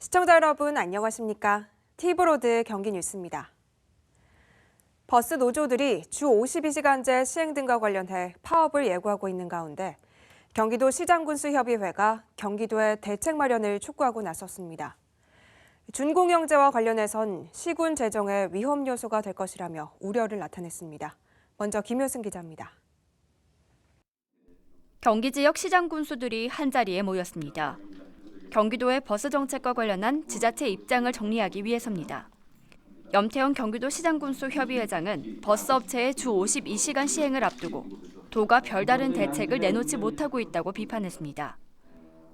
시청자 여러분 안녕하십니까? 티브로드 경기 뉴스입니다. 버스 노조들이 주 52시간제 시행 등과 관련해 파업을 예고하고 있는 가운데 경기도 시장군수협의회가 경기도의 대책 마련을 촉구하고 나섰습니다. 준공영제와 관련해선 시군 재정의 위험 요소가 될 것이라며 우려를 나타냈습니다. 먼저 김효승 기자입니다. 경기 지역 시장 군수들이 한자리에 모였습니다. 경기도의 버스 정책과 관련한 지자체 입장을 정리하기 위해서입니다. 염태영 경기도 시장군수 협의회장은 버스 업체의 주 52시간 시행을 앞두고 도가 별다른 대책을 내놓지 못하고 있다고 비판했습니다.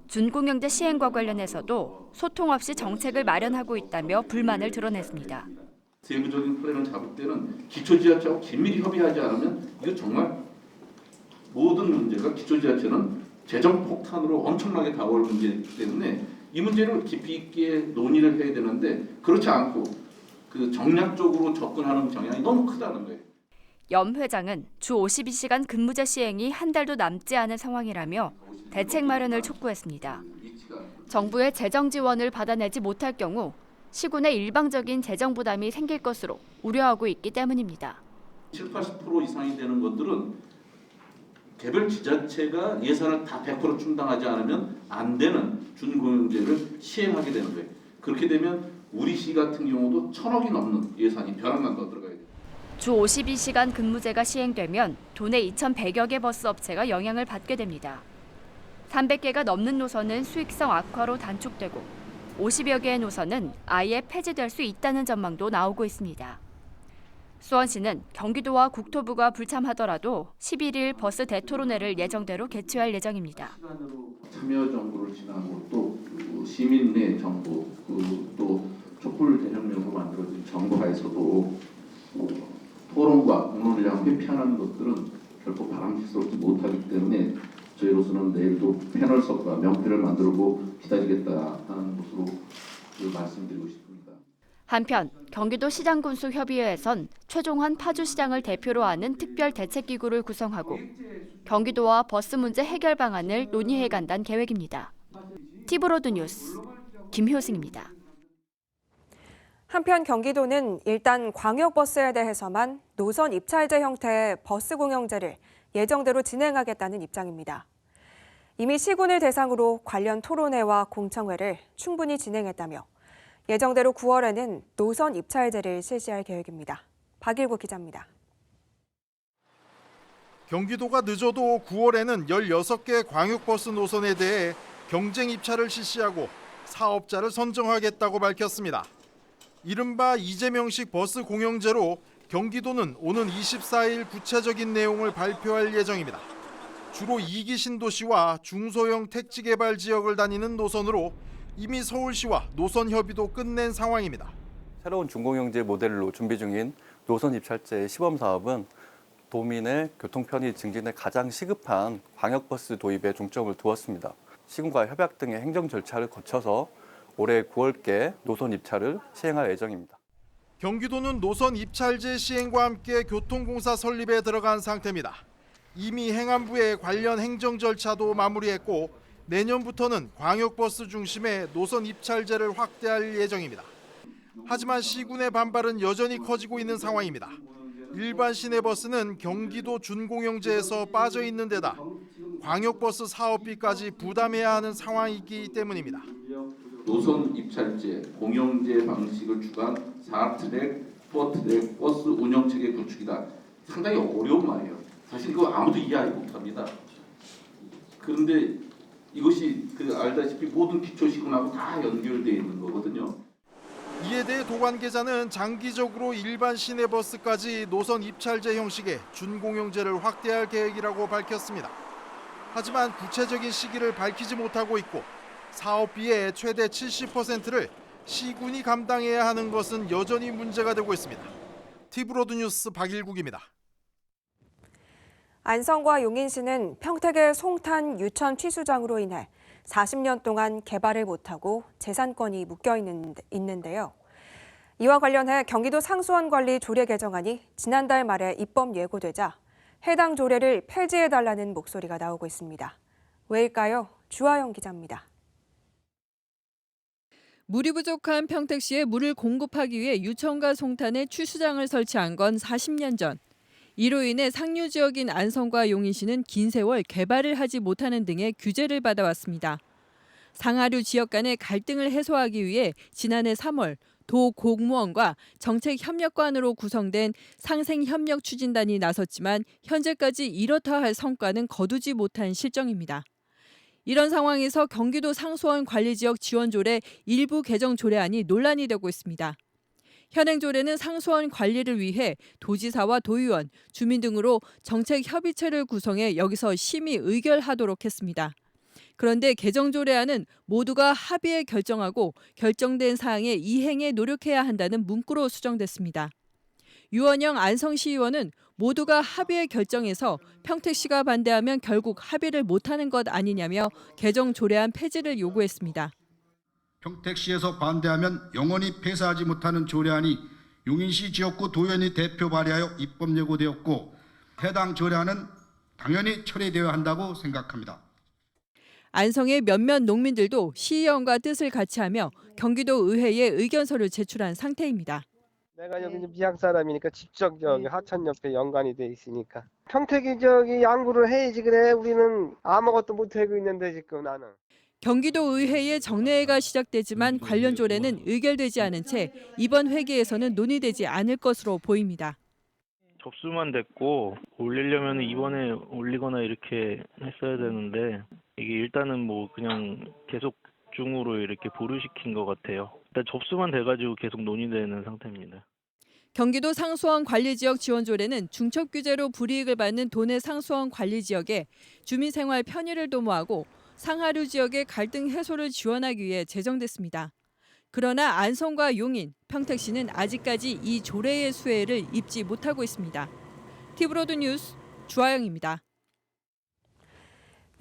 준공영제 시행과 관련해서도 소통 없이 정책을 마련하고 있다며 불만을 드러냈습니다. 세부적인 플랜을 잡을 때는 기초지자체하고 긴밀히 협의하지 않으면 이거 정말 모든 문제가 기초지자체는 재정 폭탄으로 엄청나게 다가올 문제이기 때문에 이 문제를 깊이 있게 논의를 해야 되는데 그렇지 않고 그 정략적으로 접근하는 경향이 너무 크다는 거예요. 염 회장은 주 52시간 근무제 시행이 한 달도 남지 않은 상황이라며 대책 마련을 촉구했습니다. 정부의 재정 지원을 받아내지 못할 경우 시군의 일방적인 재정 부담이 생길 것으로 우려하고 있기 때문입니다. 70-80% 이상이 되는 것들은 개별 지자체가 예산을 다 100% 충당하지 않으면 안 되는 준공영제를 시행하게 되는 거예요. 그렇게 되면 우리 시 같은 경우도 1,000억이 넘는 예산이 벼랑간 더 들어가야 돼요. 주 52시간 근무제가 시행되면 도내 2,100여 개 버스 업체가 영향을 받게 됩니다. 300개가 넘는 노선은 수익성 악화로 단축되고 50여 개의 노선은 아예 폐지될 수 있다는 전망도 나오고 있습니다. 수원시는 경기도와 국토부가 불참하더라도 11일 버스 대토론회를 예정대로 개최할 예정입니다. 참여 정부를 지나고 또 시민 내 정부 또 촛불 대혁명으로 만들어진 정부하에서도 토론과 공론을 향해 회피하는 것들은 결코 바람직스럽지 못하기 때문에 저희로서는 내일도 패널석과 명패를 만들고 기다리겠다는 것으로 말씀드리고 싶습니다. 한편 경기도 시장군수협의회에선 최종환 파주시장을 대표로 하는 특별대책기구를 구성하고 경기도와 버스 문제 해결 방안을 논의해 간다는 계획입니다. 티브로드 뉴스 김효승입니다. 한편 경기도는 일단 광역버스에 대해서만 노선 입찰제 형태의 버스 공영제를 예정대로 진행하겠다는 입장입니다. 이미 시군을 대상으로 관련 토론회와 공청회를 충분히 진행했다며 예정대로 9월에는 노선 입찰제를 실시할 계획입니다. 박일구 기자입니다. 경기도가 늦어도 9월에는 16개 광역버스 노선에 대해 경쟁 입찰을 실시하고 사업자를 선정하겠다고 밝혔습니다. 이른바 이재명식 버스 공영제로 경기도는 오는 24일 구체적인 내용을 발표할 예정입니다. 주로 2기 신도시와 중소형 택지 개발 지역을 다니는 노선으로 이미 서울시와 노선 협의도 끝낸 상황입니다. 새로운 준공영제 모델로 준비 중인 노선 입찰제 시범 사업은 도민의 교통 편의 증진에 가장 시급한 광역버스 도입에 중점을 두었습니다. 시군과 협약 등의 행정 절차를 거쳐서 올해 9월께 노선 입찰을 시행할 예정입니다. 경기도는 노선 입찰제 시행과 함께 교통공사 설립에 들어간 상태입니다. 이미 행안부의 관련 행정 절차도 마무리했고 내년부터는 광역버스 중심의 노선 입찰제를 확대할 예정입니다. 하지만 시군의 반발은 여전히 커지고 있는 상황입니다. 일반 시내버스는 경기도 준공영제에서 빠져 있는 데다 광역버스 사업비까지 부담해야 하는 상황이기 때문입니다. 노선 입찰제, 공영제 방식을 추가한 4트랙, 4트랙 버스 운영체계 구축이다. 상당히 어려운 말이에요. 사실 그거 아무도 이해 못합니다. 그런데 이것이 알다시피 모든 기초시군하고 다 연결되어 있는 거거든요. 이에 대해 도 관계자는 장기적으로 일반 시내버스까지 노선 입찰제 형식의 준공영제를 확대할 계획이라고 밝혔습니다. 하지만 구체적인 시기를 밝히지 못하고 있고 사업비의 최대 70%를 시군이 감당해야 하는 것은 여전히 문제가 되고 있습니다. 티브로드 뉴스 박일국입니다. 안성과 용인시는 평택의 송탄 유천 취수장으로 인해 40년 동안 개발을 못하고 재산권이 묶여 있는데요. 이와 관련해 경기도 상수원관리 조례 개정안이 지난달 말에 입법 예고되자 해당 조례를 폐지해달라는 목소리가 나오고 있습니다. 왜일까요? 주하영 기자입니다. 물이 부족한 평택시에 물을 공급하기 위해 유천과 송탄에 추수장을 설치한 건 40년 전. 이로 인해 상류 지역인 안성과 용인시는 긴 세월 개발을 하지 못하는 등의 규제를 받아왔습니다. 상하류 지역 간의 갈등을 해소하기 위해 지난해 3월 도 공무원과 정책협력관으로 구성된 상생협력추진단이 나섰지만 현재까지 이렇다 할 성과는 거두지 못한 실정입니다. 이런 상황에서 경기도 상수원 관리지역 지원조례 일부 개정 조례안이 논란이 되고 있습니다. 현행 조례는 상수원 관리를 위해 도지사와 도의원, 주민 등으로 정책협의체를 구성해 여기서 심의 의결하도록 했습니다. 그런데 개정 조례안은 모두가 합의해 결정하고 결정된 사항의 이행에 노력해야 한다는 문구로 수정됐습니다. 유원영 안성시의원은 모두가 합의해 결정해서 평택시가 반대하면 결국 합의를 못하는 것 아니냐며 개정 조례안 폐지를 요구했습니다. 평택시에서 반대하면 영원히 폐사하지 못하는 조례안이 용인시 지역구 도의원이 대표 발의하여 입법 예고되었고 해당 조례안은 당연히 처리되어야 한다고 생각합니다. 안성의 몇몇 농민들도 시의원과 뜻을 같이 하며 경기도 의회에 의견서를 제출한 상태입니다. 내가 여기 미양 사람이니까 직접 저기 하천 옆에 연관이 돼 있으니까 평택이 저기 양구를 해야지 그래. 우리는 아무것도 못 하고 있는데 지금 나는. 경기도 의회의 정례회가 시작되지만 관련 조례는 의결되지 않은 채 이번 회기에서는 논의되지 않을 것으로 보입니다. 접수만 됐고 올리려면 이번에 올리거나 이렇게 했어야 되는데 이게 일단은 뭐 그냥 계속 중으로 이렇게 보류시킨 것 같아요. 일단 접수만 돼가지고 계속 논의되는 상태입니다. 경기도 상수원 관리지역 지원조례는 중첩 규제로 불이익을 받는 도내 상수원 관리지역에 주민생활 편의를 도모하고 상하류 지역의 갈등 해소를 지원하기 위해 제정됐습니다. 그러나 안성과 용인, 평택시는 아직까지 이 조례의 수혜를 입지 못하고 있습니다. 티브로드 뉴스 주아영입니다.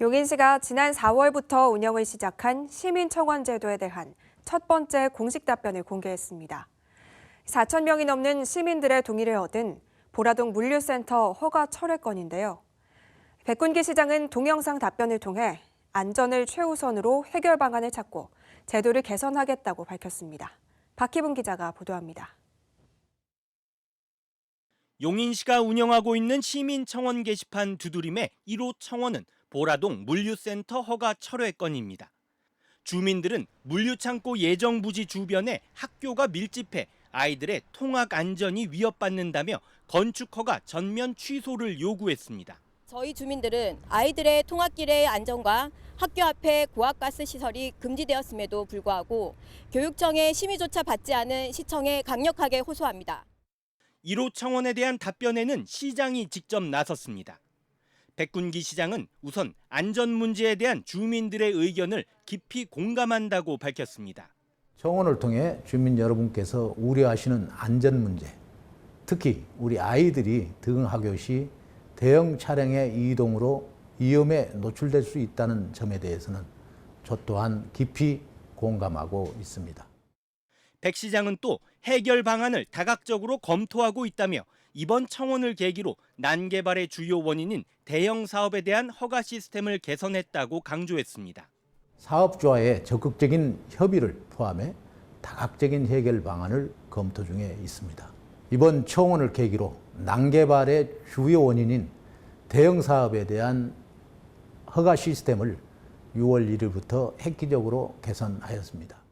용인시가 지난 4월부터 운영을 시작한 시민청원 제도에 대한 첫 번째 공식 답변을 공개했습니다. 4천 명이 넘는 시민들의 동의를 얻은 보라동 물류센터 허가 철회 건인데요. 백군기 시장은 동영상 답변을 통해 안전을 최우선으로 해결 방안을 찾고 제도를 개선하겠다고 밝혔습니다. 박희분 기자가 보도합니다. 용인시가 운영하고 있는 시민청원 게시판 두드림의 1호 청원은 보라동 물류센터 허가 철회 건입니다. 주민들은 물류창고 예정 부지 주변에 학교가 밀집해 아이들의 통학 안전이 위협받는다며 건축 허가 전면 취소를 요구했습니다. 저희 주민들은 아이들의 통학길의 안전과 학교 앞에 고압가스 시설이 금지되었음에도 불구하고 교육청의 심의조차 받지 않은 시청에 강력하게 호소합니다. 1호 청원에 대한 답변에는 시장이 직접 나섰습니다. 백군기 시장은 우선 안전 문제에 대한 주민들의 의견을 깊이 공감한다고 밝혔습니다. 청원을 통해 주민 여러분께서 우려하시는 안전 문제, 특히 우리 아이들이 등하교 시 대형 차량의 이동으로 위험에 노출될 수 있다는 점에 대해서는 저 또한 깊이 공감하고 있습니다. 백 시장은 또 해결 방안을 다각적으로 검토하고 있다며 이번 청원을 계기로 난개발의 주요 원인인 대형 사업에 대한 허가 시스템을 개선했다고 강조했습니다. 사업주와의 적극적인 협의를 포함해 다각적인 해결 방안을 검토 중에 있습니다. 이번 청원을 계기로 난개발의 주요 원인인 대형 사업에 대한 허가 시스템을 6월 1일부터 획기적으로 개선하였습니다.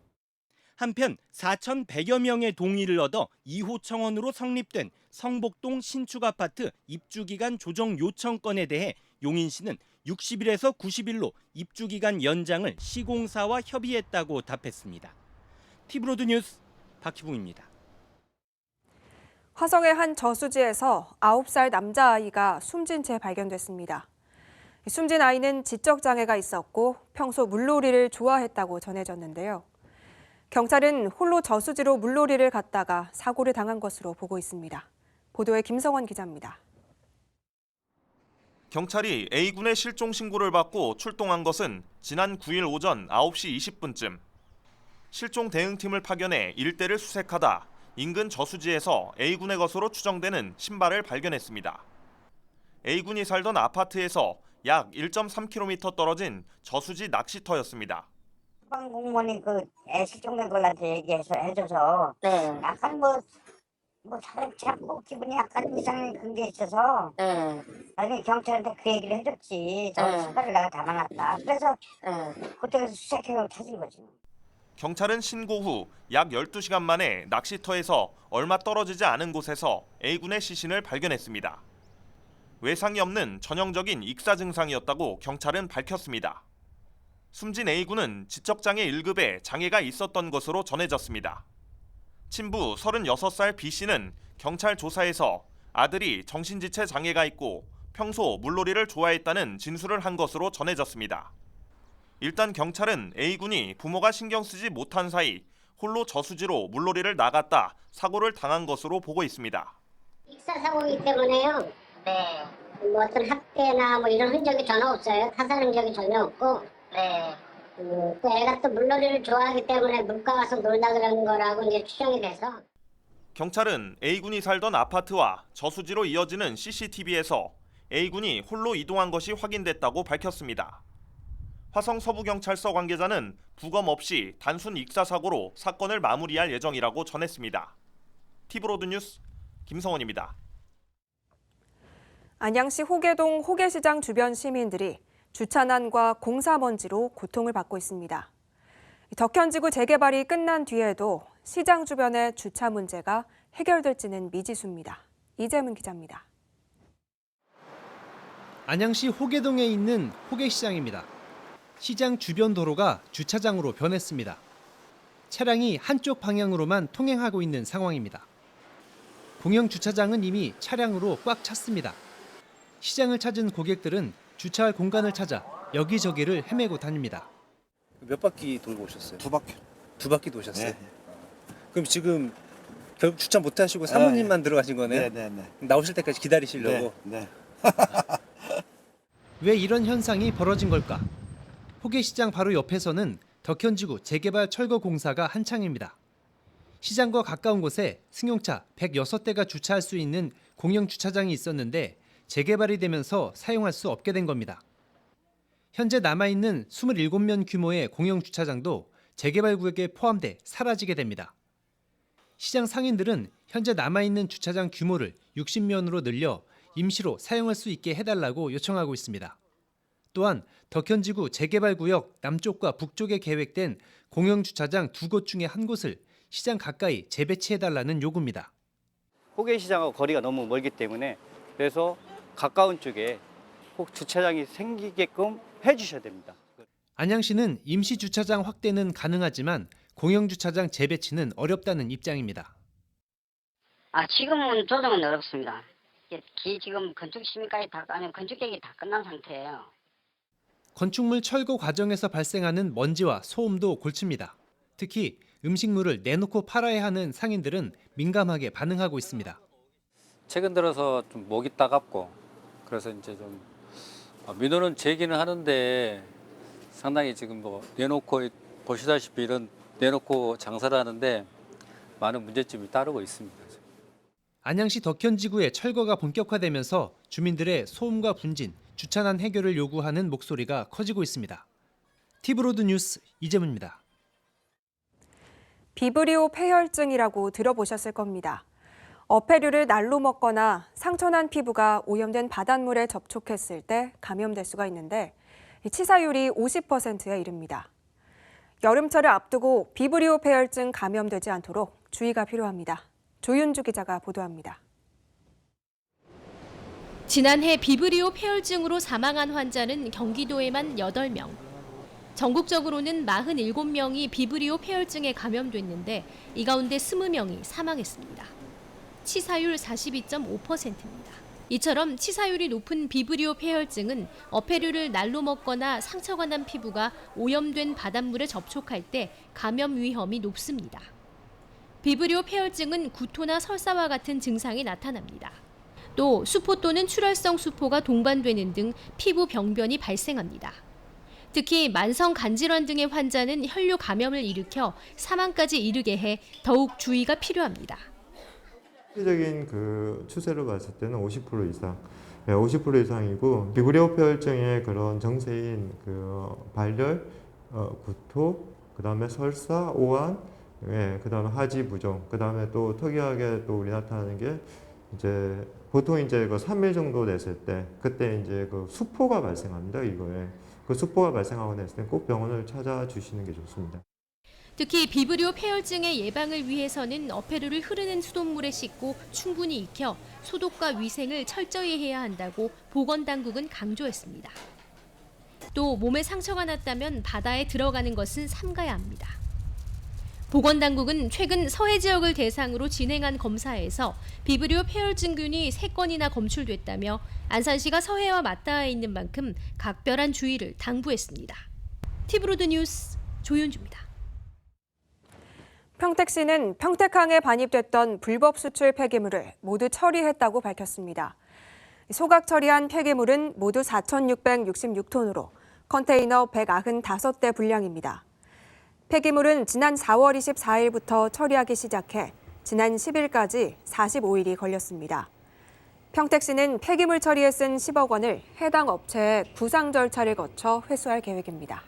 한편 4,100여 명의 동의를 얻어 2호 청원으로 성립된 성복동 신축 아파트 입주기간 조정 요청건에 대해 용인시는 60일에서 90일로 입주기간 연장을 시공사와 협의했다고 답했습니다. 티브로드 뉴스 박희붕입니다. 화성의 한 저수지에서 9살 남자아이가 숨진 채 발견됐습니다. 숨진 아이는 지적장애가 있었고 평소 물놀이를 좋아했다고 전해졌는데요. 경찰은 홀로 저수지로 물놀이를 갔다가 사고를 당한 것으로 보고 있습니다. 보도에 김성원 기자입니다. 경찰이 A군의 실종 신고를 받고 출동한 것은 지난 9일 오전 9시 20분쯤. 실종 대응팀을 파견해 일대를 수색하다 인근 저수지에서 A군의 것으로 추정되는 신발을 발견했습니다. A군이 살던 아파트에서 약 1.3km 떨어진 저수지 낚시터였습니다. 소방 공무원이 그 실종된 얘기해서 해줘서 약간 뭐 사람 잡고 기분이 약간 이상한 그런 게 있어서 나중에 경찰한테 그 얘기를 해줬지. 저 신발을 내가 담아놨다. 그래서 그때서 수색해서 찾은 거지. 경찰은 신고 후 약 12시간 만에 낚시터에서 얼마 떨어지지 않은 곳에서 A군의 시신을 발견했습니다. 외상이 없는 전형적인 익사 증상이었다고 경찰은 밝혔습니다. 숨진 A군은 지적장애 1급에 장애가 있었던 것으로 전해졌습니다. 친부 36살 B씨는 경찰 조사에서 아들이 정신지체 장애가 있고 평소 물놀이를 좋아했다는 진술을 한 것으로 전해졌습니다. 일단 경찰은 A군이 부모가 신경 쓰지 못한 사이 홀로 저수지로 물놀이를 나갔다 사고를 당한 것으로 보고 있습니다. 익사 사고이기 때문에요. 뭐 어떤 학대나 뭐 이런 흔적이 전혀 없어요. 타살 흔적이 전혀 없고. 또 애가 또 물놀이를 좋아하기 때문에 물가 가서 놀다 그러는 거라고 이제 추정이 돼서. 경찰은 A군이 살던 아파트와 저수지로 이어지는 CCTV에서 A군이 홀로 이동한 것이 확인됐다고 밝혔습니다. 화성 서부경찰서 관계자는 부검 없이 단순 익사 사고로 사건을 마무리할 예정이라고 전했습니다. 티브로드 뉴스 김성원입니다. 안양시 호계동 호계시장 주변 시민들이 주차난과 공사먼지로 고통을 받고 있습니다. 덕현지구 재개발이 끝난 뒤에도 시장 주변의 주차 문제가 해결될지는 미지수입니다. 이재문 기자입니다. 안양시 호계동에 있는 호계시장입니다. 시장 주변 도로가 주차장으로 변했습니다. 차량이 한쪽 방향으로만 통행하고 있는 상황입니다. 공영 주차장은 이미 차량으로 꽉 찼습니다. 시장을 찾은 고객들은 주차할 공간을 찾아 여기저기를 헤매고 다닙니다. 몇 바퀴 돌고 오셨어요? 두 바퀴. 두 바퀴 도셨어요? 네. 그럼 지금 결국 주차 못 하시고 사모님만 들어가신 거네요? 네. 나오실 때까지 기다리시려고? 네. 왜 이런 현상이 벌어진 걸까? 호계시장 바로 옆에서는 덕현지구 재개발 철거 공사가 한창입니다. 시장과 가까운 곳에 승용차 106대가 주차할 수 있는 공영 주차장이 있었는데 재개발이 되면서 사용할 수 없게 된 겁니다. 현재 남아있는 27면 규모의 공영 주차장도 재개발 구역에 포함돼 사라지게 됩니다. 시장 상인들은 현재 남아있는 주차장 규모를 60면으로 늘려 임시로 사용할 수 있게 해달라고 요청하고 있습니다. 또한 덕현지구 재개발 구역 남쪽과 북쪽에 계획된 공영 주차장 2곳 중에 한 곳을 시장 가까이 재배치해달라는 요구입니다. 호계시장하고 거리가 너무 멀기 때문에 그래서 가까운 쪽에 꼭 주차장이 생기게끔 해주셔야 됩니다. 안양시는 임시 주차장 확대는 가능하지만 공영 주차장 재배치는 어렵다는 입장입니다. 지금은 조정은 어렵습니다. 지금 건축 심의까지 건축 계획이 다 끝난 상태예요. 건축물 철거 과정에서 발생하는 먼지와 소음도 골칩니다. 특히 음식물을 내놓고 팔아야 하는 상인들은 민감하게 반응하고 있습니다. 최근 들어서 좀 목이 따갑고 그래서 이제 좀 민원은 제기는 하는데 상당히 지금 뭐 내놓고 보시다시피 이런 내놓고 장사를 하는데 많은 문제점이 따르고 있습니다. 안양시 덕현지구의 철거가 본격화되면서 주민들의 소음과 분진, 주차난 해결을 요구하는 목소리가 커지고 있습니다. 티브로드 뉴스 이재문입니다. 비브리오 폐혈증이라고 들어보셨을 겁니다. 어패류를 날로 먹거나 상처난 피부가 오염된 바닷물에 접촉했을 때 감염될 수가 있는데 치사율이 50%에 이릅니다. 여름철을 앞두고 비브리오 폐혈증 감염되지 않도록 주의가 필요합니다. 조윤주 기자가 보도합니다. 지난해 비브리오 폐혈증으로 사망한 환자는 경기도에만 8명. 전국적으로는 47명이 비브리오 폐혈증에 감염됐는데 이 가운데 20명이 사망했습니다. 치사율 42.5%입니다. 이처럼 치사율이 높은 비브리오 폐혈증은 어패류를 날로 먹거나 상처가 난 피부가 오염된 바닷물에 접촉할 때 감염 위험이 높습니다. 비브리오 폐혈증은 구토나 설사와 같은 증상이 나타납니다. 또 수포 또는 출혈성 수포가 동반되는 등 피부 병변이 발생합니다. 특히 만성 간질환 등의 환자는 혈류 감염을 일으켜 사망까지 이르게 해 더욱 주의가 필요합니다. 실질적인 그 추세로 봤을 때는 50% 이상, 50% 이상이고 비브리오 폐혈증의 그런 정세인 그 발열, 구토, 그다음에 설사, 오한, 그다음에 하지, 부정, 그다음에 또 특이하게 또 우리 나타나는 게 이제 보통 이제 그 3일 정도 됐을 때 그때 이제 그 수포가 발생합니다. 이거에 그 수포가 발생하고 났을 때 꼭 병원을 찾아주시는 게 좋습니다. 특히 비브리오 폐혈증의 예방을 위해서는 어패류를 흐르는 수돗물에 씻고 충분히 익혀 소독과 위생을 철저히 해야 한다고 보건당국은 강조했습니다. 또 몸에 상처가 났다면 바다에 들어가는 것은 삼가야 합니다. 보건당국은 최근 서해 지역을 대상으로 진행한 검사에서 비브리오 폐혈증균이 3건이나 검출됐다며 안산시가 서해와 맞닿아 있는 만큼 각별한 주의를 당부했습니다. 티브로드 뉴스 조윤주입니다. 평택시는 평택항에 반입됐던 불법 수출 폐기물을 모두 처리했다고 밝혔습니다. 소각 처리한 폐기물은 모두 4,666톤으로 컨테이너 195대 분량입니다. 폐기물은 지난 4월 24일부터 처리하기 시작해 지난 10일까지 45일이 걸렸습니다. 평택시는 폐기물 처리에 쓴 10억 원을 해당 업체에 구상 절차를 거쳐 회수할 계획입니다.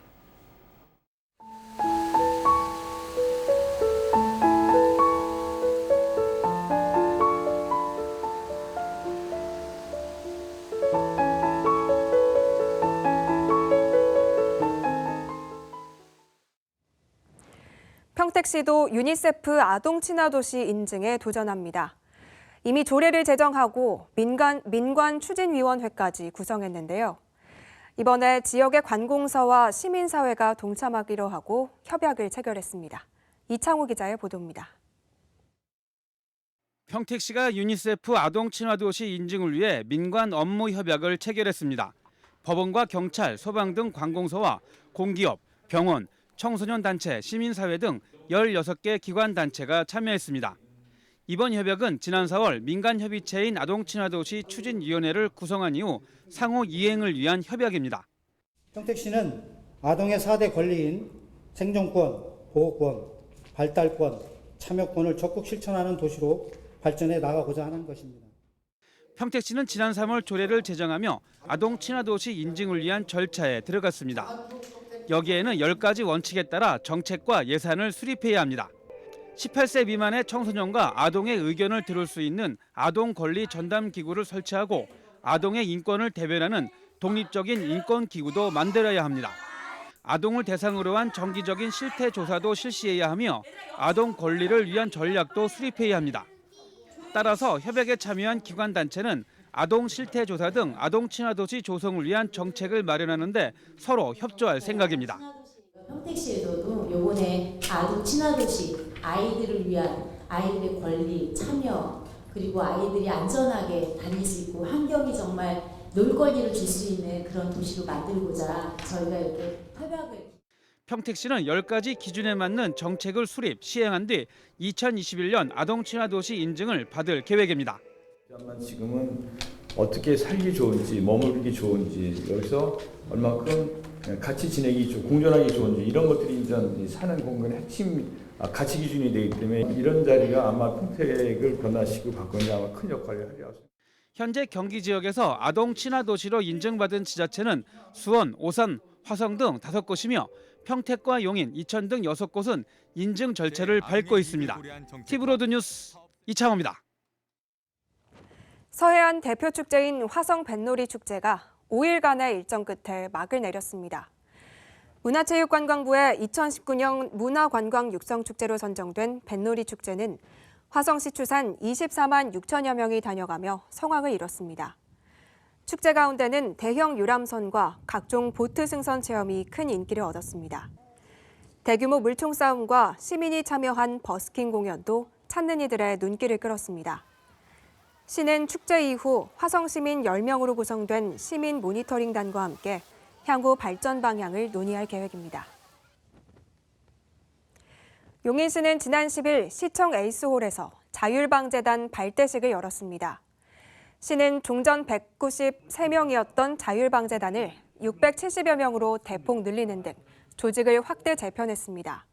평택시도 유니세프 아동 친화 도시 인증에 도전합니다. 이미 조례를 제정하고 민관 추진위원회까지 구성했는데요. 이번에 지역의 관공서와 시민사회가 동참하기로 하고 협약을 체결했습니다. 이창호 기자의 보도입니다. 평택시가 유니세프 아동 친화 도시 인증을 위해 민관 업무 협약을 체결했습니다. 법원과 경찰, 소방 등 관공서와 공기업, 병원, 청소년 단체, 시민사회 등 16개 기관 단체가 참여했습니다. 이번 협약은 지난 4월 민간협의체인 아동친화도시 추진위원회를 구성한 이후 상호 이행을 위한 협약입니다. 평택시는 아동의 4대 권리인 생존권, 보호권, 발달권, 참여권을 적극 실천하는 도시로 발전해 나가고자 하는 것입니다. 평택시는 지난 3월 조례를 제정하며 아동친화도시 인증을 위한 절차에 들어갔습니다. 여기에는 10가지 원칙에 따라 정책과 예산을 수립해야 합니다. 18세 미만의 청소년과 아동의 의견을 들을 수 있는 아동 권리 전담 기구를 설치하고 아동의 인권을 대변하는 독립적인 인권 기구도 만들어야 합니다. 아동을 대상으로 한 정기적인 실태 조사도 실시해야 하며 아동 권리를 위한 전략도 수립해야 합니다. 따라서 협약에 참여한 기관 단체는 아동 실태 조사 등 아동 친화 도시 조성을 위한 정책을 마련하는 데 서로 협조할 생각입니다. 평택시에서도 이번에 아동 친화 도시, 아이들을 위한 아이들의 권리, 참여, 그리고 아이들이 안전하게 다닐 수 있고 환경이 정말 놀 권리를 줄 수 있는 그런 도시로 만들고자 저희가 이렇게 협약을. 평택시는 10가지 기준에 맞는 정책을 수립, 시행한 뒤 2021년 아동 친화 도시 인증을 받을 계획입니다. 지금은 어떻게 살기 좋은지, 머물기 좋은지, 여기서 얼마큼 같이 지내기 좋고 공존하기 좋은지 이런 것들이 이제 사는 공간의 핵심 가치 기준이 되기 때문에 이런 자리가 아마 평택을 변화시키고 바꾸는 데 아마 큰 역할을 하리라고 생각합니다. 현재 경기 지역에서 아동 친화 도시로 인증받은 지자체는 수원, 오산, 화성 등 5곳이며 평택과 용인, 이천 등 6곳은 인증 절차를 밟고 있습니다. 티브로드 뉴스 이창호입니다. 서해안 대표 축제인 화성 뱃놀이 축제가 5일간의 일정 끝에 막을 내렸습니다. 문화체육관광부의 2019년 문화관광육성축제로 선정된 뱃놀이 축제는 화성시 추산 24만 6천여 명이 다녀가며 성황을 이뤘습니다. 축제 가운데는 대형 유람선과 각종 보트 승선 체험이 큰 인기를 얻었습니다. 대규모 물총 싸움과 시민이 참여한 버스킹 공연도 찾는 이들의 눈길을 끌었습니다. 시는 축제 이후 화성시민 10명으로 구성된 시민 모니터링단과 함께 향후 발전 방향을 논의할 계획입니다. 용인시는 지난 10일 시청 에이스홀에서 자율방재단 발대식을 열었습니다. 시는 종전 193명이었던 자율방재단을 670여 명으로 대폭 늘리는 등 조직을 확대 재편했습니다.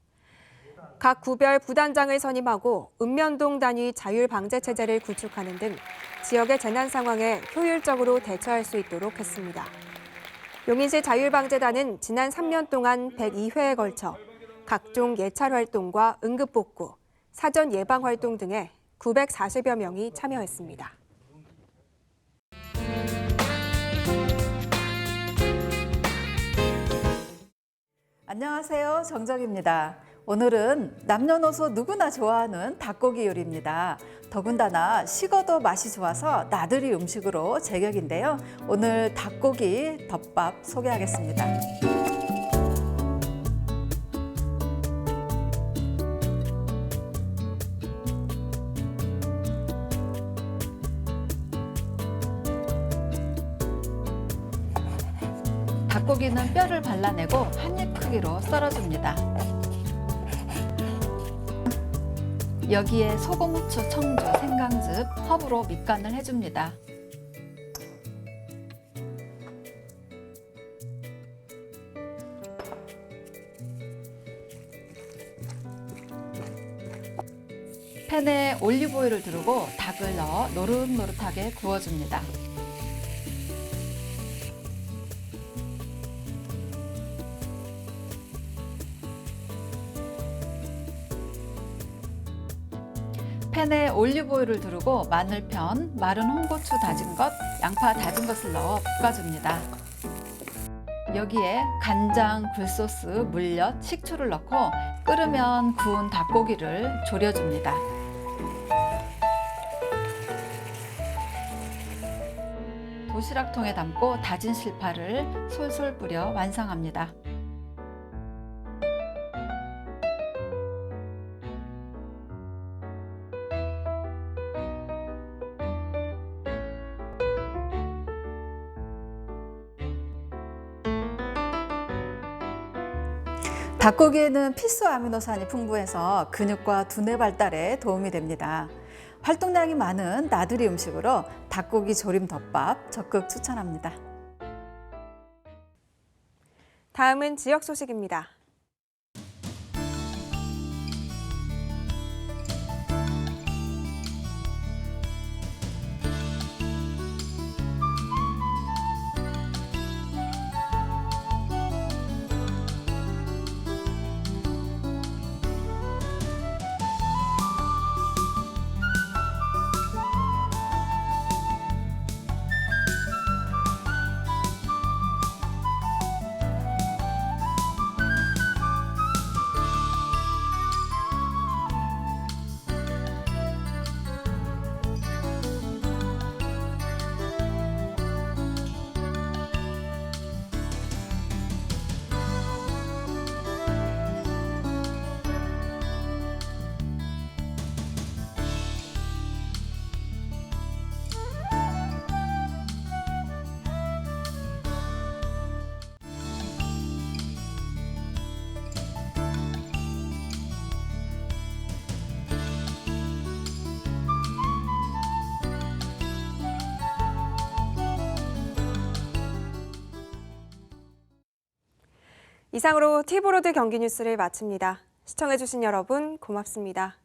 각 구별 부단장을 선임하고 읍면동 단위 자율방재체제를 구축하는 등 지역의 재난 상황에 효율적으로 대처할 수 있도록 했습니다. 용인시 자율방재단은 지난 3년 동안 102회에 걸쳐 각종 예찰 활동과 응급복구, 사전 예방 활동 등에 940여 명이 참여했습니다. 안녕하세요. 정정입니다. 오늘은 남녀노소 누구나 좋아하는 닭고기 요리입니다. 더군다나 식어도 맛이 좋아서 나들이 음식으로 제격인데요. 오늘 닭고기 덮밥 소개하겠습니다. 닭고기는 뼈를 발라내고 한 입 크기로 썰어줍니다. 여기에 소금, 후추, 청주, 생강즙, 허브로 밑간을 해줍니다. 팬에 올리브오일을 두르고 닭을 넣어 노릇노릇하게 구워줍니다. 팬에 올리브오일을 두르고 마늘편, 마른 홍고추 다진 것, 양파 다진 것을 넣어 볶아줍니다. 여기에 간장, 굴소스, 물엿, 식초를 넣고 끓으면 구운 닭고기를 졸여줍니다. 도시락통에 담고 다진 실파를 솔솔 뿌려 완성합니다. 닭고기에는 필수 아미노산이 풍부해서 근육과 두뇌 발달에 도움이 됩니다. 활동량이 많은 나들이 음식으로 닭고기 조림 덮밥 적극 추천합니다. 다음은 지역 소식입니다. 이상으로 티브로드 경기 뉴스를 마칩니다. 시청해주신 여러분 고맙습니다.